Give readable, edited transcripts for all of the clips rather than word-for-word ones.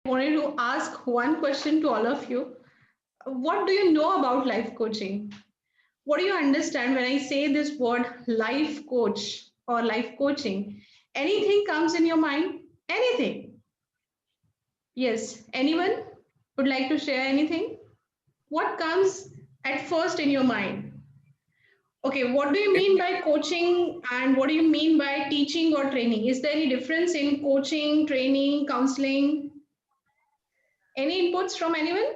wanted to ask one question to all of you. What do you know about life coaching? What do you understand when I say this word life coach or life coaching? Anything comes in your mind? Anything? Yes. Anyone would like to share anything? What comes at first in your mind? Okay, what do you It, mean by coaching and what do you mean by teaching or training? Is there any difference in coaching, training, counseling? Any inputs from anyone?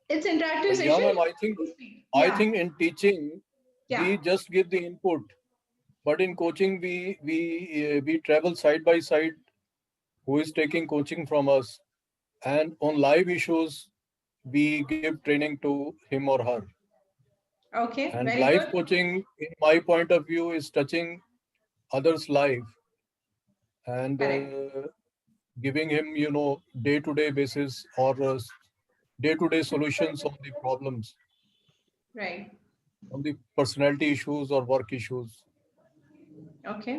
It's interactive yeah, session. ma'am, I Yeah, think in teaching, yeah, we just give the input, but in coaching, we travel side by side, who is taking coaching from us, and on live issues, we give training to him or her. okay, And very life good. coaching, in my point of view, is touching others' life and Correct, giving him, day-to-day basis or day-to-day solutions on the problems, right, on the personality issues or work issues. okay,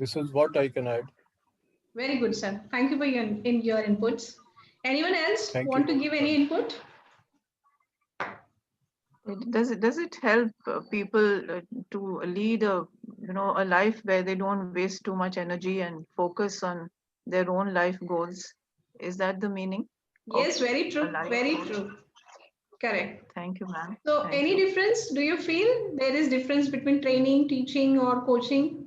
This is what I can add. very good, sir. Thank you for your inputs. Anyone else Thank you, want to give any ma'am. input? Does it help people to lead a life where they don't waste too much energy and focus on their own life goals? Is that the meaning of Yes, very a true, life very coach? true. Correct. Thank you, ma'am. So, Thank any you. difference? Do you feel there is difference between training, teaching, or coaching?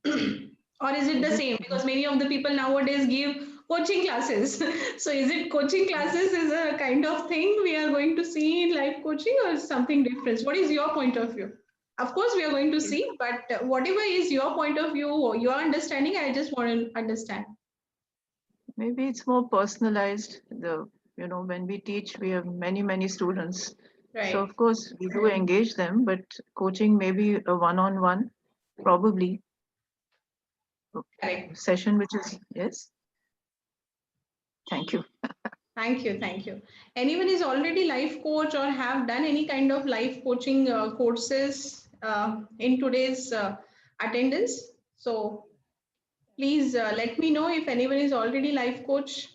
Or is it the Is it? same? Because many of the people nowadays give coaching classes. So, is it coaching classes is a kind of thing we are going to see in life coaching or something different? What is your point of view? Of course, we are going to Is- see, but whatever is your point of view or your understanding, I just want to understand. Maybe it's more personalized. When we teach, we have many students. So Right. of course we do engage them, but coaching may be a one-on-one, probably Correct. session, which is yes. Thank you. Thank you. Thank you. Anyone is already life coach or have done any kind of life coaching courses in today's attendance? So please let me know if anyone is already life coach.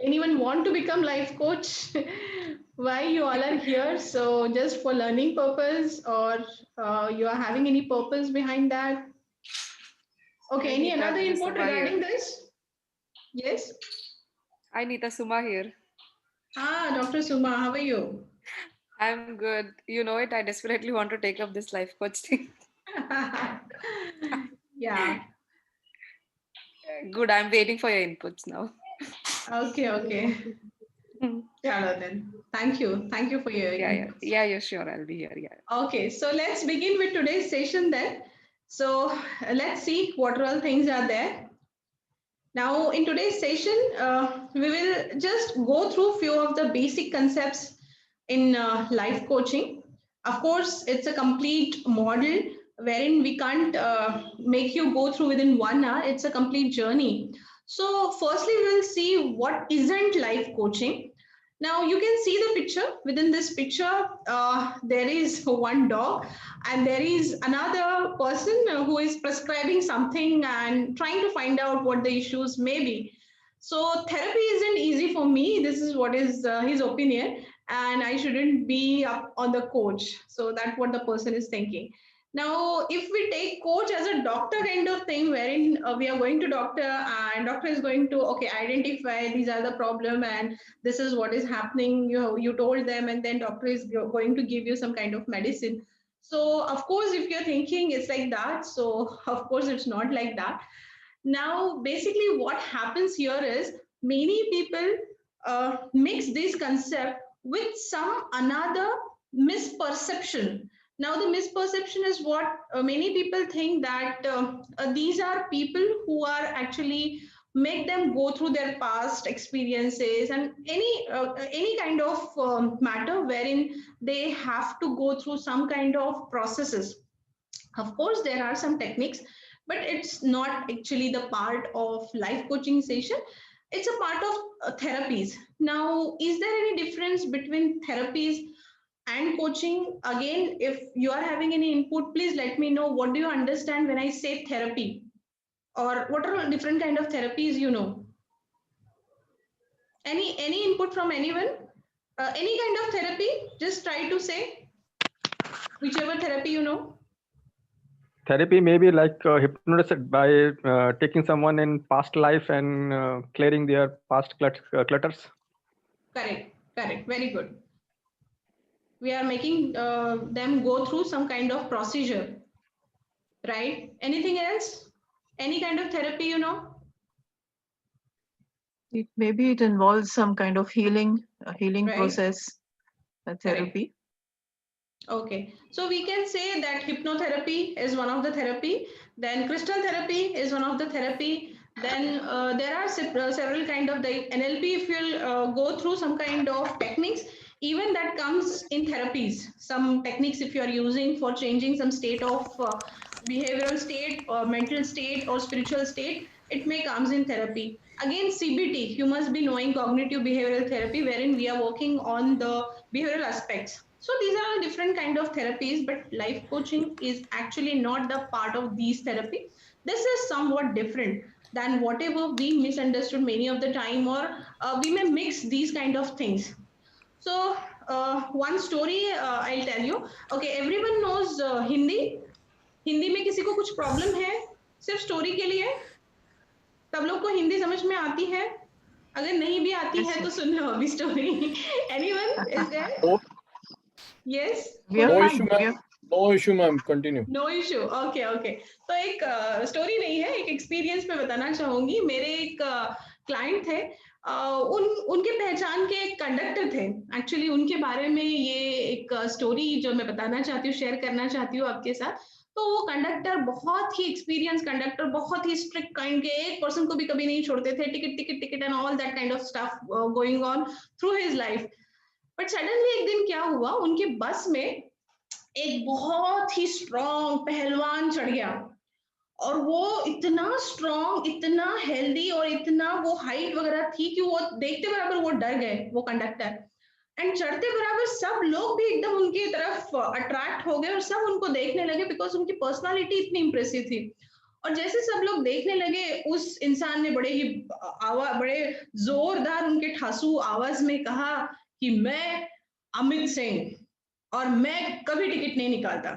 Anyone want to become life coach? Why you all are here? So just for learning purpose or you are having any purpose behind that? Okay. Hi Any Neeta, another this is input Suma here. regarding this? Yes. Hi Neeta, Suma here. Ah, Dr. Suma, how are you? I'm good. You know it, I desperately want to take up this life coach thing. Yeah. Good, I'm waiting for your inputs now. Okay, okay. Chalo then. Thank you. Thank you for your inputs. Yeah, sure, I'll be here. Yeah. Okay, so let's begin with today's session then. So let's see what all things are there. Now, in today's session, we will just go through few of the basic concepts in life coaching. Of course, it's a complete model wherein we can't make you go through within 1 hour. It's a complete journey. So, firstly, we'll see what isn't life coaching. Now, you can see the picture. Within this picture, there is one dog, and there is another person who is prescribing something and trying to find out what the issues may be. So, therapy isn't easy for me. This is what is his opinion, and I shouldn't be up on the coach. So, that's what the person is thinking. Now, if we take coach as a doctor kind of thing, wherein we are going to doctor and doctor is going to okay identify these are the problem and this is what is happening. You told them, and then doctor is going to give you some kind of medicine. So of course, if you're thinking it's like that, so of course it's not like that. Now, basically, what happens here is many people mix this concept with some another misperception. Now, the misperception is what many people think that these are people who are actually make them go through their past experiences and any kind of matter wherein they have to go through some kind of processes. Of course, there are some techniques, but it's not actually the part of life coaching session. It's a part of therapies. Now, is there any difference between therapies? and coaching. Again, if you are having any input, please let me know. What do you understand when I say therapy, or what are different kind of therapies you know? Any input from anyone? Any kind of therapy, just try to say whichever therapy you know. Therapy may be like hypnosis by taking someone in past life and clearing their past clutters. Correct, correct, very good. We are making them go through some kind of procedure, right? Anything else? Any kind of therapy you know? Maybe it involves some kind of healing, a healing Right. process, a Correct. therapy. Okay, so we can say that hypnotherapy is one of the therapy, then crystal therapy is one of the therapy, then there are several kind of the NLP. If you'll go through some kind of techniques, even that comes in therapies. Some techniques if you are using for changing some state of behavioral state or mental state or spiritual state, it may comes in therapy. Again, CBT, you must be knowing cognitive behavioral therapy, wherein we are working on the behavioral aspects. So these are all different kind of therapies, but life coaching is actually not the part of these therapy. This is somewhat different than whatever we misunderstood many of the time, or we may mix these kind of things. So one story I'll tell you. Okay, everyone knows Hindi. Hindi में किसी को कुछ problem है सिर्फ story के लिए? सब लोग को हिंदी समझ में आती है? अगर नहीं भी आती है तो सुन लो अभी story. Anyone is there? No, Yes. We are no fine. issue, We ma'am. are, No issue, ma'am. Continue. No issue. Okay okay. तो एक स्टोरी नहीं है, एक एक्सपीरियंस में बताना चाहूंगी. मेरे एक क्लाइंट थे, उनके पहचान के एक कंडक्टर थे. एक्चुअली उनके बारे में ये एक स्टोरी जो मैं बताना चाहती हूँ, शेयर करना चाहती हूँ आपके साथ. तो वो कंडक्टर बहुत ही एक्सपीरियंस कंडक्टर, बहुत ही स्ट्रिक्ट काइंड के, एक पर्सन को भी कभी नहीं छोड़ते थे. Ticket ticket ticket and all that kind of stuff going on through his life. But suddenly एक दिन क्या हुआ, उनके बस में एक बहुत ही स्ट्रॉन्ग पहलवान चढ़ गया. और वो इतना स्ट्रॉन्ग, इतना हेल्दी और इतना वो हाइट वगैरह थी कि वो देखते बराबर वो डर गए, वो कंडक्टर. एंड चढ़ते बराबर सब लोग भी एकदम उनकी तरफ अट्रैक्ट हो गए और सब उनको देखने लगे, बिकॉज उनकी पर्सनालिटी इतनी इंप्रेसिव थी. और जैसे सब लोग देखने लगे, उस इंसान ने बड़े ही बड़े जोरदार उनके ठासू आवाज में कहा कि मैं अमित सिंह, और मैं कभी टिकट नहीं निकालता.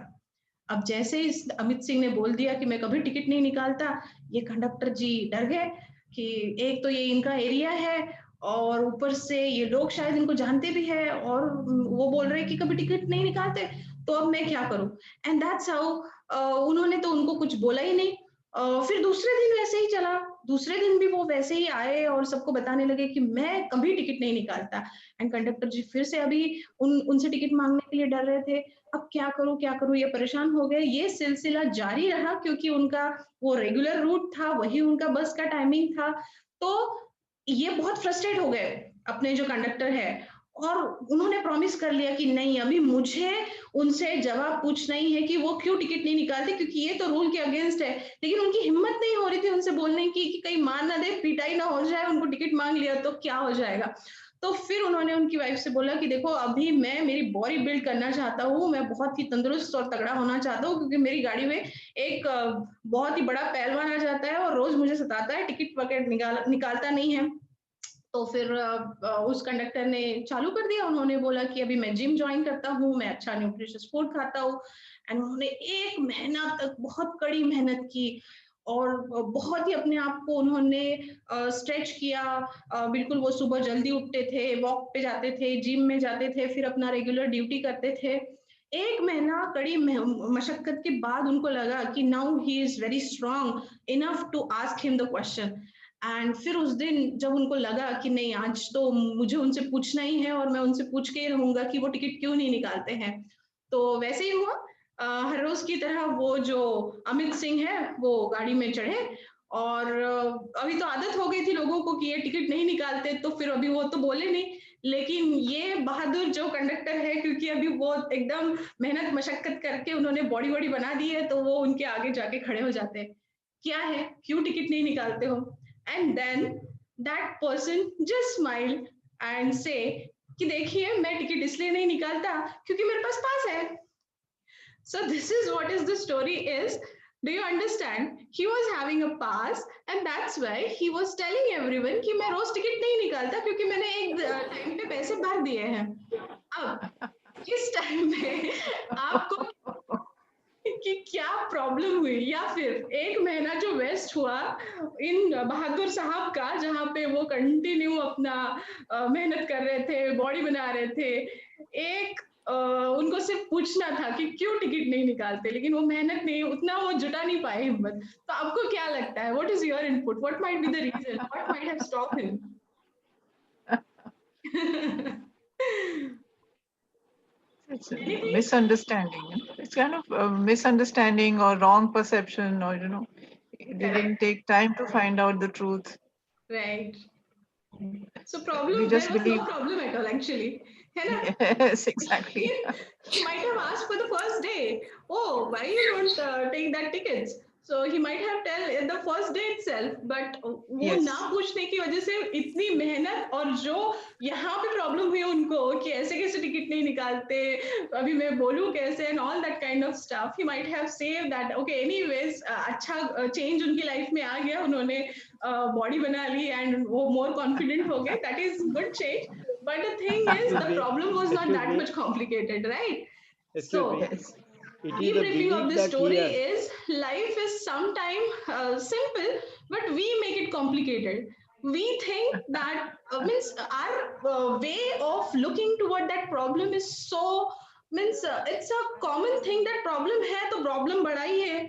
अब जैसे इस अमित सिंह ने बोल दिया कि मैं कभी टिकट नहीं निकालता, ये कंडक्टर जी डर गए कि एक तो ये इनका एरिया है और ऊपर से ये लोग शायद इनको जानते भी है, और वो बोल रहे कि कभी टिकट नहीं निकालते, तो अब मैं क्या करूं. एंड दैट्स हाउ उन्होंने तो उनको कुछ बोला ही नहीं. फिर दूसरे दिन वैसे ही चला. दूसरे दिन भी वो वैसे ही आए और सबको बताने लगे कि मैं कभी टिकट नहीं निकालता. एंड कंडक्टर जी फिर से अभी उनसे टिकट मांगने के लिए डर रहे थे. अब क्या करूं, ये परेशान हो गए. ये सिलसिला जारी रहा क्योंकि उनका वो रेगुलर रूट था, वही उनका बस का टाइमिंग था. तो ये बहुत फ्रस्ट्रेट हो गए अपने जो कंडक्टर है, और उन्होंने प्रॉमिस कर लिया कि नहीं, अभी मुझे उनसे जवाब पूछना ही है कि वो क्यों टिकट नहीं निकालते, क्योंकि ये तो रूल के अगेंस्ट है. लेकिन उनकी हिम्मत नहीं हो रही थी उनसे बोलने की कि कहीं मार ना दे, पिटाई ना हो जाए, उनको टिकट मांग लिया तो क्या हो जाएगा. तो फिर उन्होंने उनकी वाइफ से बोला कि देखो, अभी मैं मेरी बॉडी बिल्ड करना चाहता हूँ, मैं बहुत ही तंदुरुस्त और तगड़ा होना चाहता हूँ, क्योंकि मेरी गाड़ी में एक बहुत ही बड़ा पहलवान आ जाता है और रोज मुझे सताता है, टिकट वगैरह निकालता नहीं है. तो फिर उस कंडक्टर ने चालू कर दिया. उन्होंने बोला कि अभी मैं जिम ज्वाइन करता हूँ, मैं अच्छा न्यूट्रिशियस फूड खाता हूँ. एंड उन्होंने 1 महीना तक बहुत कड़ी मेहनत की और बहुत ही अपने आप को उन्होंने स्ट्रेच किया. बिल्कुल वो सुबह जल्दी उठते थे, वॉक पे जाते थे, जिम में जाते थे, फिर अपना रेगुलर ड्यूटी करते थे. 1 महीना कड़ी मशक्कत के बाद उनको लगा कि now he is very strong enough to ask him the question. And फिर उस दिन जब उनको लगा कि नहीं, आज तो मुझे उनसे पूछना ही है और मैं उनसे पूछ के ही रहूंगा कि वो टिकट क्यों नहीं निकालते हैं, तो वैसे ही हुआ. हर रोज की तरह वो जो अमित सिंह है वो गाड़ी में चढ़े, और अभी तो आदत हो गई थी लोगों को कि ये टिकट नहीं निकालते, तो फिर अभी वो तो बोले नहीं. लेकिन ये बहादुर जो कंडक्टर है, क्योंकि अभी वो एकदम मेहनत मशक्कत करके उन्होंने बॉडी वॉडी बना दी है, तो वो उनके आगे जाके खड़े हो जाते हैं. क्या है, क्यों टिकट नहीं निकालते हो? And then that person just smile and say, कि देखिए मैं टिकट इसलिए नहीं निकालता क्योंकि मेरे पास पास है. So this is what is the story is. Do you understand? He was having a pass and that's why he was telling everyone कि मैं रोज टिकट नहीं निकालता क्योंकि मैंने एक टाइम पे पैसे भर दिए हैं. अब इस टाइम पे आपको कि क्या प्रॉब्लम हुई या फिर एक महीना जो वेस्ट हुआ इन बहादुर साहब का, जहाँ पे वो कंटिन्यू अपना मेहनत कर रहे थे, बॉडी बना रहे थे. एक उनको सिर्फ पूछना था कि क्यों टिकट नहीं निकालते, लेकिन वो मेहनत नहीं, उतना वो जुटा नहीं पाए हिम्मत. तो आपको क्या लगता है, what is your input, what might be the reason, what might have stopped him? It's a misunderstanding. It's kind of a misunderstanding or wrong perception, or they didn't take time to find out the truth. Right. So We problem, just there was believe. no problem at all actually. है ना? Yes, exactly. He might have asked for the first day, oh, why you don't take that tickets? So he might have tell in the first day itself, but वो Yes. ना पूछने की वजह से इतनी मेहनत, और जो यहाँ पे प्रॉब्लम हुई उनको कि ऐसे कैसे टिकट नहीं निकालते, अभी मैं बोलूँ कैसे, and all that kind of stuff. He might have saved that. Okay, anyways, अच्छा change उनकी लाइफ में आ गया, उन्होंने बॉडी बना ली and वो more confident हो गए. That is good change. But the thing is, the problem was not that much complicated, right? So, Yes. It is the debriefing of belief this that story he has. is life is sometimes simple, but we make it complicated. We think that means our way of looking toward that problem is so means it's a common thing that problem है तो problem बड़ा ही है.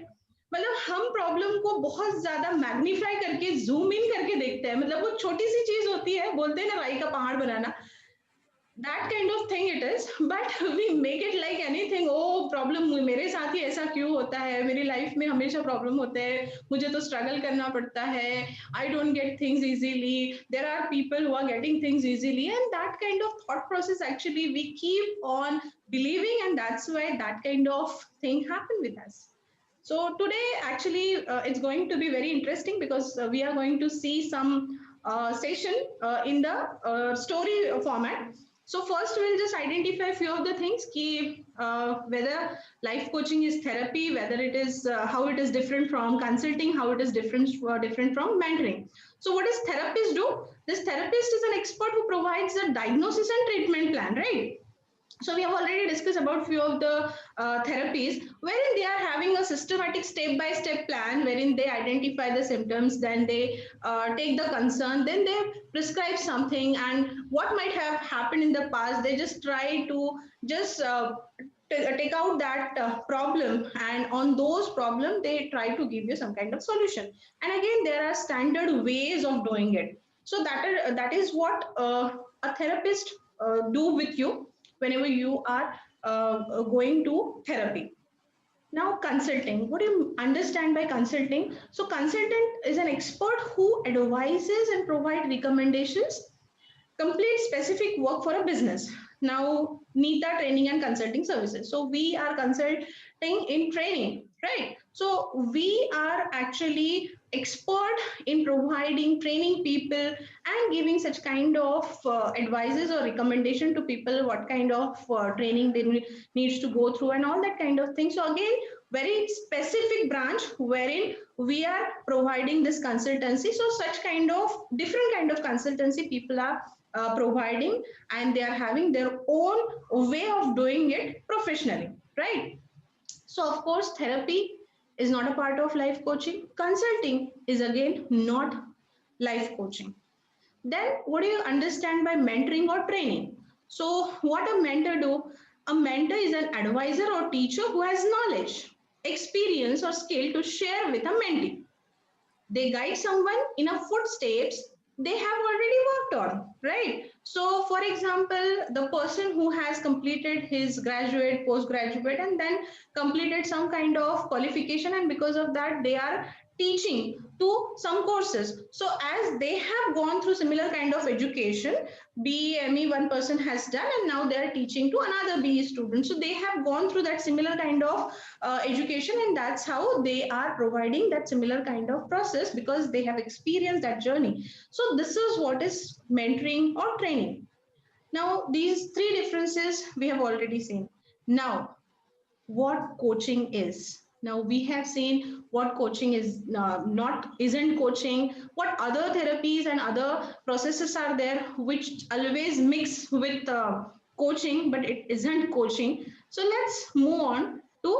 मतलब हम problem को बहुत ज्यादा magnify करके जूम इन करके देखते हैं. मतलब वो छोटी सी चीज होती है, बोलते हैं ना राई का पहाड़ बनाना, that kind of thing it is, but we make it like anything. Oh, problem मेरे साथ ही ऐसा क्यों होता है, मेरी लाइफ में हमेशा प्रॉब्लम होते हैं, मुझे तो स्ट्रगल करना पड़ता है, I don't get things easily, there are people who are getting things easily, and that kind of thought process actually we keep on believing, and that's why that kind of thing happen with us. So today actually it's going to be very interesting because we are going to see some session in the story format. So first we'll just identify a few of the things ki, whether life coaching is therapy, whether it is how it is different from consulting, how it is different from mentoring. So what does therapist do? This therapist is an expert who provides a diagnosis and treatment plan, right? So we have already discussed about few of the therapies wherein they are having a systematic step-by-step plan wherein they identify the symptoms, then they take the concern, then they prescribe something, and what might have happened in the past, they just try to just take out that problem, and on those problem they try to give you some kind of solution. And again, there are standard ways of doing it. So that is what a therapist do with you whenever you are going to therapy. Now, consulting. What do you understand by consulting? So, consultant is an expert who advises and provide recommendations, complete specific work for a business. Now, Neeta training and consulting services. So, we are consulting in training, right? So, we are actually expert in providing training people and giving such kind of advices or recommendation to people what kind of training they needs to go through and all that kind of thing. So again, very specific branch wherein we are providing this consultancy. So such kind of different kind of consultancy people are providing, and they are having their own way of doing it professionally, right? So of course, therapy is not a part of life coaching. Consulting is again not life coaching. Then what do you understand by mentoring or training? So what a mentor do? A mentor is an advisor or teacher who has knowledge, experience or skill to share with a mentee. They guide someone in a footsteps they have already worked on, right? So for example, the person who has completed his graduate, postgraduate, and then completed some kind of qualification, and because of that they are teaching to some courses. So as they have gone through similar kind of education, BE, one person has done, and now they are teaching to another BE student. So they have gone through that similar kind of education, and that's how they are providing that similar kind of process because they have experienced that journey. So this is what is mentoring or training. Now, these three differences we have already seen. Now, what coaching is. Now we have seen what coaching is not isn't coaching, what other therapies and other processes are there which always mix with coaching, but it isn't coaching. So let's move on to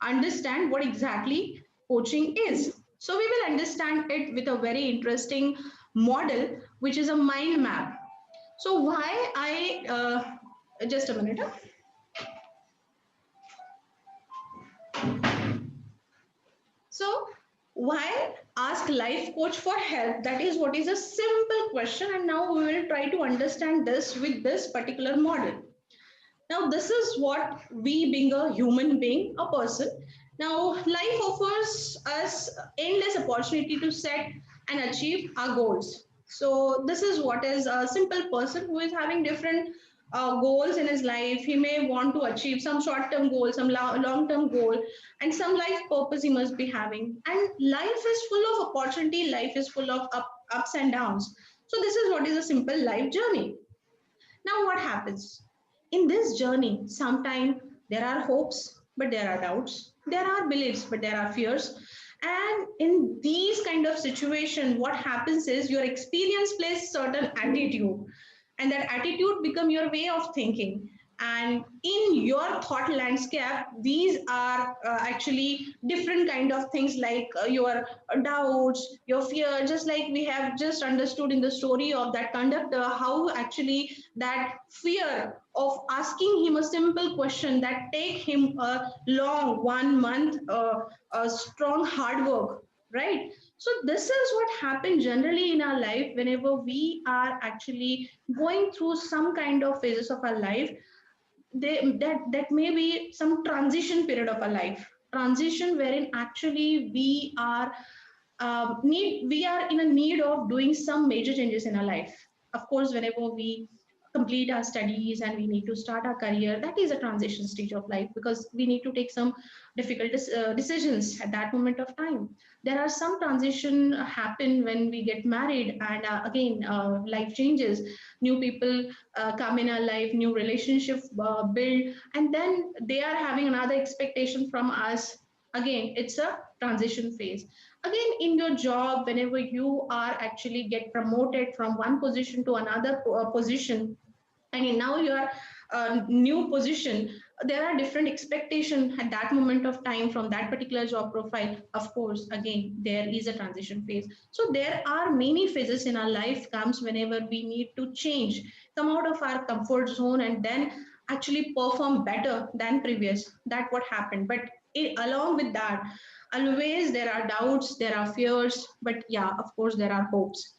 understand what exactly coaching is. So we will understand it with a very interesting model, which is a mind map. So why I just a minute. So why ask life coach for help? That is what is a simple question. And now we will try to understand this with this particular model. Now, this is what we being a human being, a person. Now, life offers us endless opportunity to set and achieve our goals. So, this is what is a simple person who is having different goals in his life. He may want to achieve some short-term goal, some long-term goal, and some life purpose he must be having. And life is full of opportunity. Life is full of ups and downs. So, this is what is a simple life journey. Now, what happens? In this journey, sometimes there are hopes, but there are doubts. There are beliefs, but there are fears. And in these kind of situation, what happens is your experience plays certain attitude, and that attitude become your way of thinking. And in your thought landscape, these are actually different kind of things like your doubts, your fear, just like we have just understood in the story of that conductor, how actually that fear of asking him a simple question that take him a long 1 month a strong hard work, right? So this is what happens generally in our life whenever we are actually going through some kind of phases of our life. That may be some transition period of our life, transition wherein actually we are in a need of doing some major changes in our life. Of course, whenever we complete our studies and we need to start our career, that is a transition stage of life because we need to take some difficult decisions at that moment of time. There are some transition happen when we get married, and again life changes, new people come in our life, new relationship build, and then they are having another expectation from us. Again, it's a transition phase. Again, in your job, whenever you are actually get promoted from one position to another position, and now you are new position, there are different expectation at that moment of time from that particular job profile. Of course, again there is a transition phase. So there are many phases in our life comes whenever we need to change, come out of our comfort zone, and then actually perform better than previous. That what happened, but along with that, always there are doubts, there are fears, but yeah, of course there are hopes.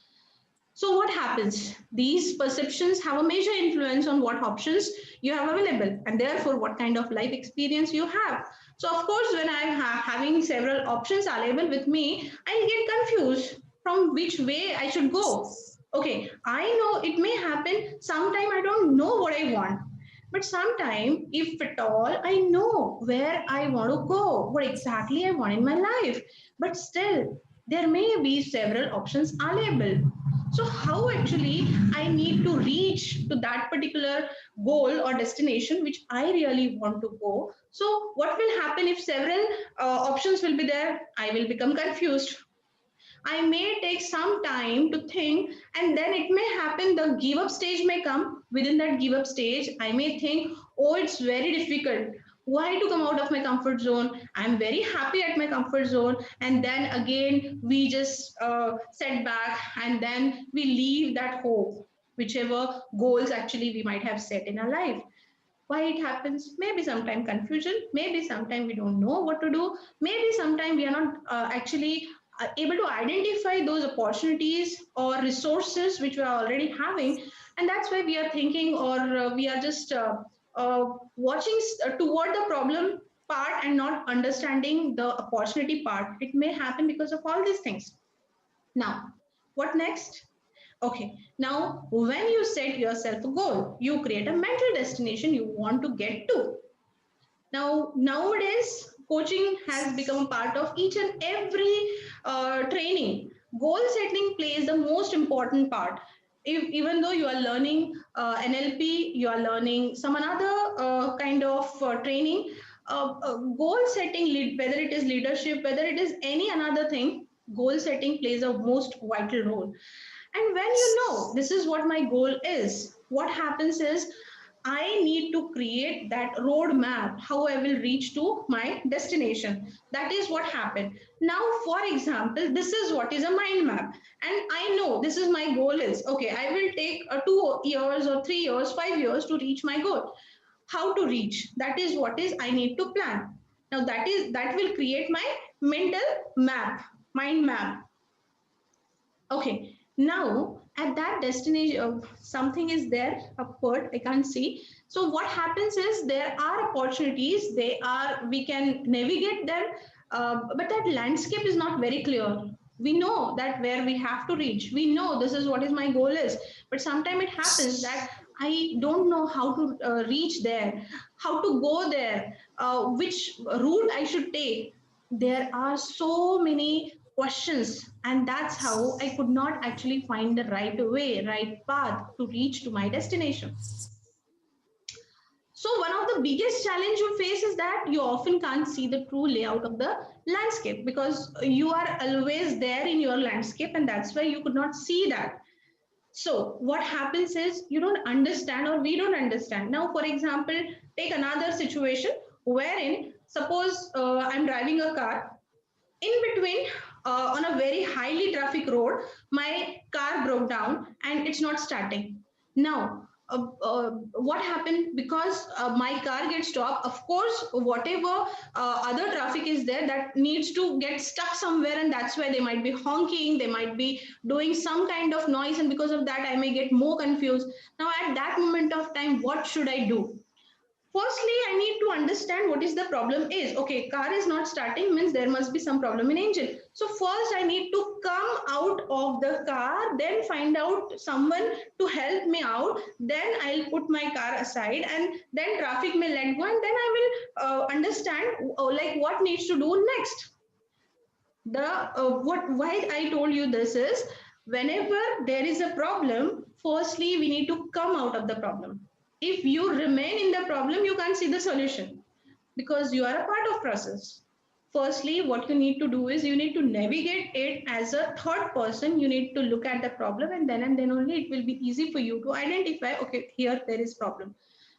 So what happens? These perceptions have a major influence on what options you have available, and therefore what kind of life experience you have. So of course, when I'm having several options available with me, I get confused from which way I should go. Okay, I know it may happen. Sometime I don't know what I want, but sometime, if at all, I know where I want to go, what exactly I want in my life. But still, there may be several options available. So how actually I need to reach to that particular goal or destination which I really want to go? So what will happen if several options will be there? I will become confused. I may take some time to think, and then it may happen the give up stage may come. Within that give up stage, I may think, oh, it's very difficult. Why to come out of my comfort zone? I'm very happy at my comfort zone. And then again, we just set back, and then we leave that hope, whichever goals actually we might have set in our life. Why it happens? Maybe sometime confusion, maybe sometime we don't know what to do, maybe sometime we are not actually able to identify those opportunities or resources which we are already having, and that's why we are thinking, or we are just watching toward the problem part and not understanding the opportunity part. It may happen because of all these things. Now, what next? Okay, now when you set yourself a goal, you create a mental destination you want to get to. Now, nowadays, coaching has become a part of each and every training. Goal setting plays the most important part. even though you are learning NLP, you are learning some another kind of training, goal setting, whether it is leadership, whether it is any another thing, goal setting plays a most vital role. And when you know this is what my goal is, what happens is I need to create that roadmap, how I will reach to my destination. That is what happened. Now, for example, this is what is a mind map. And I know this is my goal is, okay, I will take 2 years or 3 years, 5 years to reach my goal. How to reach? That is what is I need to plan. Now that will create my mental map, mind map. Okay, now at that destination, something is there upward, I can't see. So what happens is there are opportunities, we can navigate them, but that landscape is not very clear. We know that where we have to reach, we know this is what is my goal is, but sometimes it happens that I don't know how to reach there, how to go there, which route I should take. There are so many questions, and that's how I could not actually find the right way, right path to reach to my destination. So one of the biggest challenge you face is that you often can't see the true layout of the landscape because you are always there in your landscape, and that's why you could not see that. So what happens is you don't understand, or we don't understand. Now, for example, take another situation wherein suppose I'm driving a car. In between, on a very highly traffic road, my car broke down and it's not starting. Now what happened, because my car gets stopped, of course whatever other traffic is there that needs to get stuck somewhere, and that's why they might be honking, they might be doing some kind of noise, and because of that I may get more confused. Now at that moment of time, what should I do? Firstly, I need to understand what is the problem is. Okay, car is not starting means there must be some problem in engine. So first I need to come out of the car, then find out someone to help me out. Then I'll put my car aside, and then traffic may let go, and then I will understand like what needs to do next. The what why I told you this is, whenever there is a problem, firstly we need to come out of the problem. If you remain in the problem, you can't see the solution because you are a part of process. Firstly, what you need to do is you need to navigate it as a third person. You need to look at the problem, and then only it will be easy for you to identify, okay, here there is problem,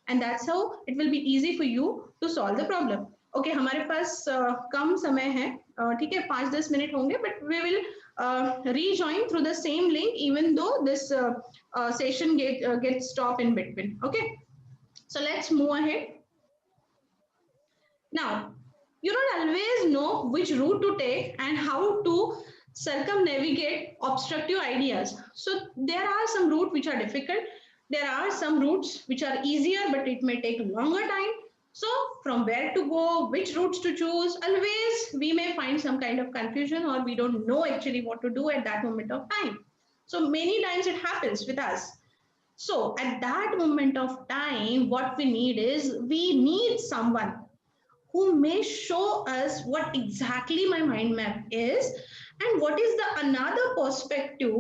and that's how it will be easy for you to solve the problem. Okay, हमारे पास कम समय है, ठीक है, 5-10 minute होंगे, but we will rejoin through the same link even though this session gets stopped in between. Okay, so let's move ahead. Now, you don't always know which route to take and how to circumnavigate obstructive ideas. So there are some routes which are difficult. There are some routes which are easier, but it may take longer time. So from where to go, which routes to choose, always we may find some kind of confusion, or we don't know actually what to do at that moment of time. So many times it happens with us. So at that moment of time, what we need is we need someone who may show us what exactly my mind map is and what is the another perspective,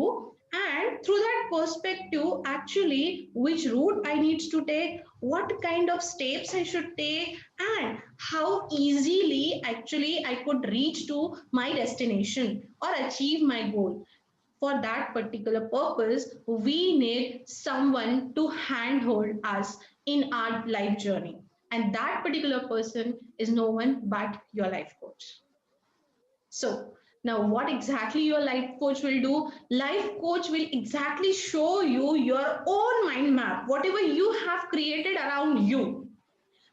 and through that perspective actually which route I need to take, what kind of steps I should take, and how easily actually I could reach to my destination or achieve my goal. For that particular purpose, we need someone to handhold us in our life journey. And that particular person is no one but your life coach. So, now what exactly your life coach will do? Life coach will exactly show you your own mind map, whatever you have created around you,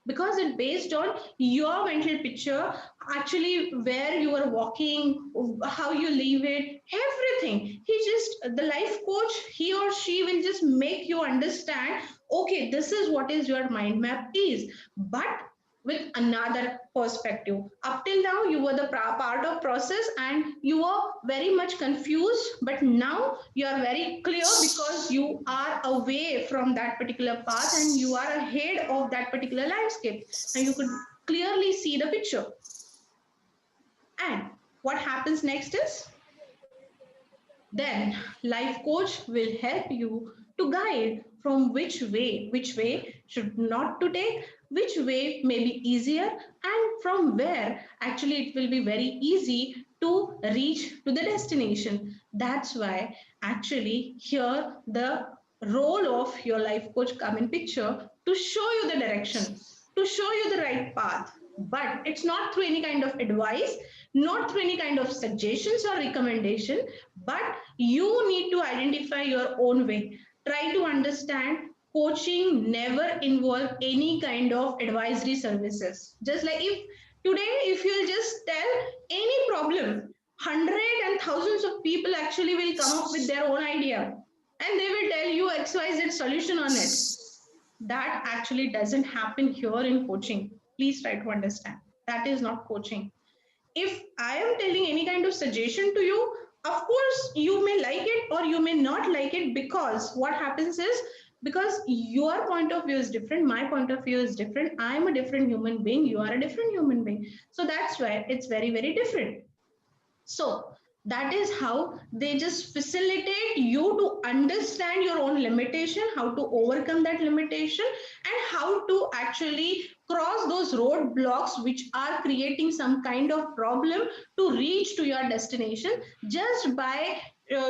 because it's based on your mental picture, actually where you are walking, how you leave it, everything. The life coach, he or she will just make you understand, okay, this is what is your mind map is, but with another perspective. Up till now you were the part of process and you were very much confused, but now you are very clear because you are away from that particular path and you are ahead of that particular landscape, and you could clearly see the picture. And what happens next is Then life coach will help you to guide from which way should not to take, which way may be easier, and from where actually it will be very easy to reach to the destination. That's why actually here the role of your life coach come in picture to show you the direction, to show you the right path. But it's not through any kind of advice, not through any kind of suggestions or recommendation, but you need to identify your own way. Try to understand coaching never involve any kind of advisory services. Just like if today, if you'll just tell any problem, hundred and thousands of people actually will come up with their own idea and they will tell you XYZ solution on it. That actually doesn't happen here in coaching. Please try to understand. That is not coaching. If I am telling any kind of suggestion to you, of course, you may like it or you may not like it, because what happens is, because your point of view is different, my point of view is different, I am a different human being, you are a different human being. So that's why it's very, very different. So that is how they just facilitate you to understand your own limitation, how to overcome that limitation, and how to actually cross those roadblocks which are creating some kind of problem to reach to your destination, just by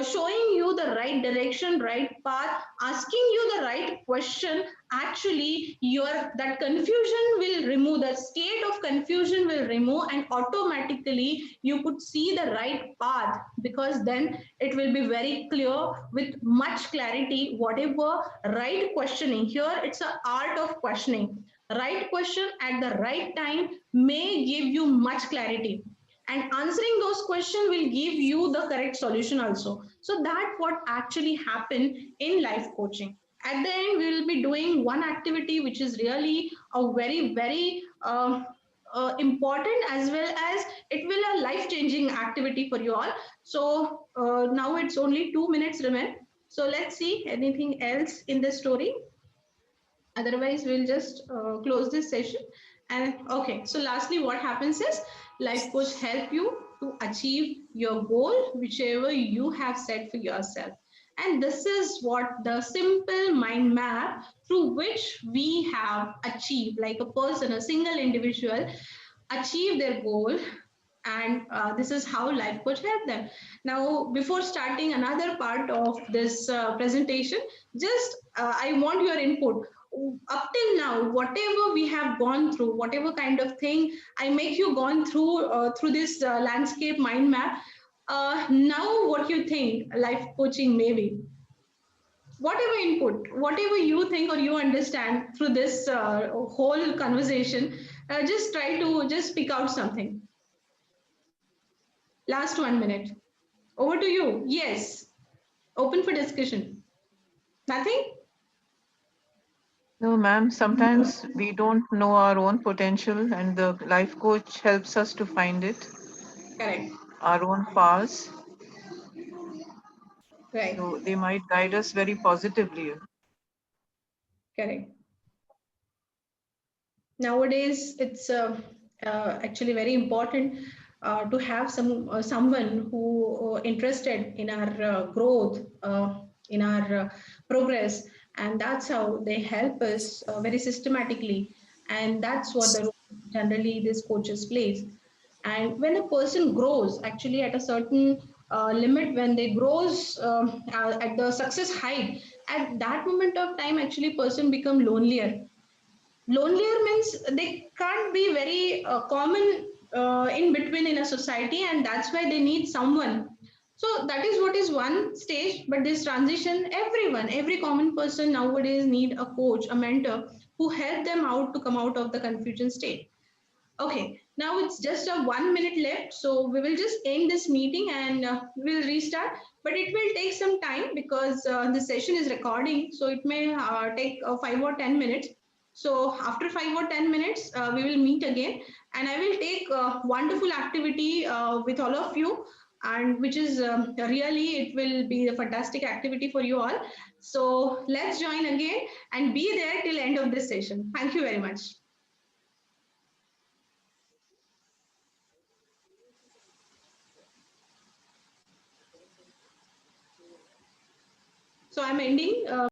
showing you the right direction, right path, asking you the right question. Actually your that confusion will remove, the state of confusion will remove, and automatically you could see the right path, because then it will be very clear with much clarity. Whatever right questioning, here it's an art of questioning. Right question at the right time may give you much clarity, and answering those questions will give you the correct solution also. So that what actually happen in life coaching. At the end we will be doing one activity which is really a very, very important, as well as it will a life changing activity for you all. So now it's only 2 minutes remain, so let's see anything else in the story. Otherwise we'll just close this session. And okay, so lastly what happens is, life coach help you to achieve your goal whichever you have set for yourself. And this is what the simple mind map through which we have achieved, like a person, a single individual achieve their goal. And this is how life coach help them. Now before starting another part of this presentation, just I want your input. Up till now, whatever we have gone through, whatever kind of thing I make you gone through this landscape mind map, now what you think life coaching maybe, whatever input, whatever you think or you understand through this whole conversation, just try to just pick out something. Last 1 minute. Over to you. Yes. Open for discussion. Nothing? No, ma'am, sometimes we don't know our own potential, and the life coach helps us to find it, Correct. our own powers. Right. So they might guide us very positively. Correct. Nowadays, it's actually very important to have someone who interested in our growth, in our progress, and that's how they help us very systematically. And that's what the role generally this coaches plays. And when a person grows, actually at a certain limit, when they grows at the success height, at that moment of time, actually person become lonelier. Lonelier means they can't be very common in between in a society, and that's why they need someone. So that is what is one stage. But this transition, everyone, every common person nowadays need a coach, a mentor who help them out to come out of the confusion state. Okay, now it's just a 1 minute left, so we will just end this meeting and we'll restart. But it will take some time because the session is recording, so it may take 5 or 10 minutes. So after 5 or 10 minutes, we will meet again, and I will take a wonderful activity with all of you, and which is really it will be a fantastic activity for you all. So let's join again and be there till end of this session. Thank you very much. So I'm ending.